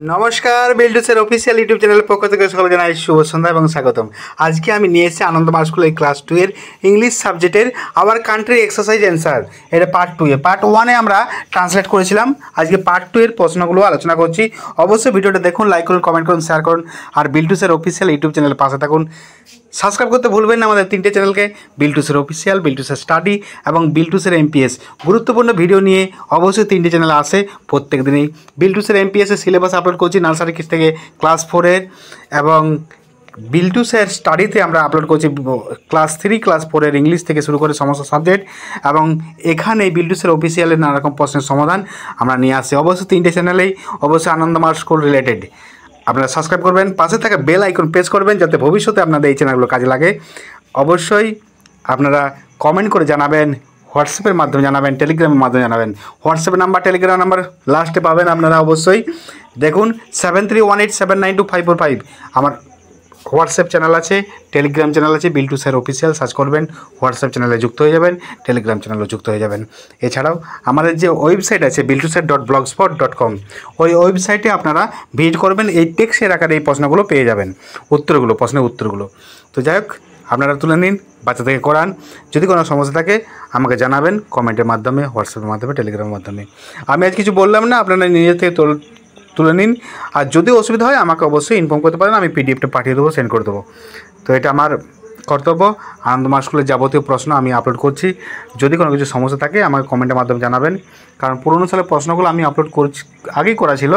नमस्कार बिल्डुसेर official YouTube channel पक्ष থেকে সকলকে জানাই শুভ সন্ধ্যা এবং স্বাগতম। আজকে আমি নিয়ে এসেছি আনন্দমার্গ স্কুলের ক্লাস 2 এর ইংলিশ সাবজেক্টের আওয়ার কান্ট্রি এক্সারসাইজ অ্যান্সার। এটা পার্ট 2 এ পার্ট 1 এ আমরা ট্রান্সলেট করেছিলাম। আজকে পার্ট 2 এর প্রশ্নগুলো আলোচনা করছি। অবশ্যই ভিডিওটা দেখুন, লাইক করুন, কমেন্ট করুন, শেয়ার করুন আর বিল্ডুসের অফিশিয়াল ইউটিউব চ্যানেলের পাশে থাকুন। সাবস্ক্রাইব করতে ভুলবেন না আমাদের তিনটে চ্যানেলকে, বিল্ডুসের অফিশিয়াল, বিল্ডুসের স্টাডি এবং বিল্ডুসের এমপিএস। গুরুত্বপূর্ণ ভিডিও নিয়ে অবশ্যই তিনটে চ্যানেল আসে প্রত্যেক দিনই। বিল্ডুসের এমপিএসের সিলেবাস আপলোড করছি নার্সারি থেকে ক্লাস 4 এর, এবং বিল্ডুসের স্টাডিতে আমরা আপলোড করছি ক্লাস 3 ক্লাস 4 এর ইংলিশ থেকে শুরু করে সমস্ত সাবজেক্ট। এবং এখানে বিল্ডুসের অফিশিয়ালের নানা রকম প্রশ্নের সমাধান আমরা নিয়ে আসি। অবশ্যই তিনটে চ্যানেলেই অবশ্যই আনন্দমার্গ স্কুল রিলেটেড। আপনারা সাবস্ক্রাইব করবেন, পাশে থাকা বেল আইকন প্রেস করবেন যাতে ভবিষ্যতে আপনাদের এই চ্যানেলগুলো কাজে লাগে। অবশ্যই আপনারা কমেন্ট করে জানাবেন, হোয়াটসঅ্যাপের মাধ্যমে জানাবেন, টেলিগ্রামের মাধ্যমে জানাবেন। হোয়াটসঅ্যাপ নাম্বার, টেলিগ্রাম নাম্বার লাস্টে পাবেন আপনারা। অবশ্যই দেখুন 7318792545 আমার হোয়াটসঅ্যাপ চ্যানেল আছে, টেলিগ্রাম চ্যানেল আছে, বিল্ডুসের অফিশিয়াল সার্চ করবেন, হোয়াটসঅ্যাপ চ্যানেলে যুক্ত হয়ে যাবেন, টেলিগ্রাম চ্যানেলে যুক্ত হয়ে যাবেন। এছাড়াও আমাদের যে ওয়েবসাইট আছে bilduser.blogspot.com, ওই ওয়েবসাইটে আপনারা ভিজিট করবেন। এই টেক্সটের আকারে এই প্রশ্নগুলো পেয়ে যাবেন, উত্তরগুলো, প্রশ্নের উত্তরগুলো। তো যাই হোক, আপনারা তুলে নিন, বাচ্চা থেকে করান। যদি কোনো সমস্যা থাকে আমাকে জানাবেন কমেন্টের মাধ্যমে, হোয়াটসঅ্যাপের মাধ্যমে, টেলিগ্রামের মাধ্যমে। আমি আজ কিছু বললাম না, আপনারা নিজে থেকে তুলে নিন। আর যদি অসুবিধা হয় আমাকে অবশ্যই ইনফর্ম করতে পারেন, আমি পিডিএফটা পাঠিয়ে দেবো, সেন্ড করে দেবো। তো এটা আমার কর্তব্য। আনন্দমার্গ স্কুলের যাবতীয় প্রশ্ন আমি আপলোড করছি। যদি কোনো কিছু সমস্যা থাকে আমাকে কমেন্টের মাধ্যমে জানাবেন, কারণ পুরোনো সালের প্রশ্নগুলো আমি আপলোড করছি, আগেই করা ছিল,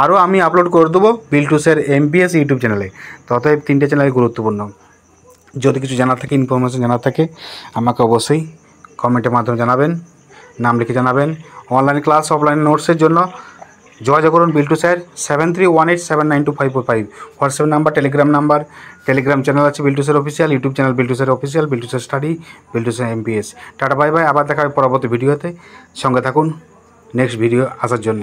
আরও আমি আপলোড করে দেবো বিল্ডুসের এমপিএস ইউটিউব চ্যানেলে। তো অতএব তিনটে চ্যানেল গুরুত্বপূর্ণ। যদি কিছু জানার থাকে, ইনফরমেশন জানার থাকে, আমাকে অবশ্যই কমেন্টের মাধ্যমে জানাবেন, নাম লিখে জানাবেন। অনলাইন ক্লাস, অফলাইন নোটসের জন্য যোগাযোগ করুন বিল্ডুসের 7318792545 WhatsApp number, telegram number, telegram channel আছে বিল্ডুসের অফিশিয়াল, ইউটিউব চ্যানেল বিল্ডুসের অফিশিয়াল, বিল্ডুসের স্টাডি, বিল্ডুসের এমপিএস। টাটা বাই বাই, আবার দেখা হবে পরবর্তী ভিডিওতে। সঙ্গে থাকুন নেক্সট ভিডিও আসার জন্য।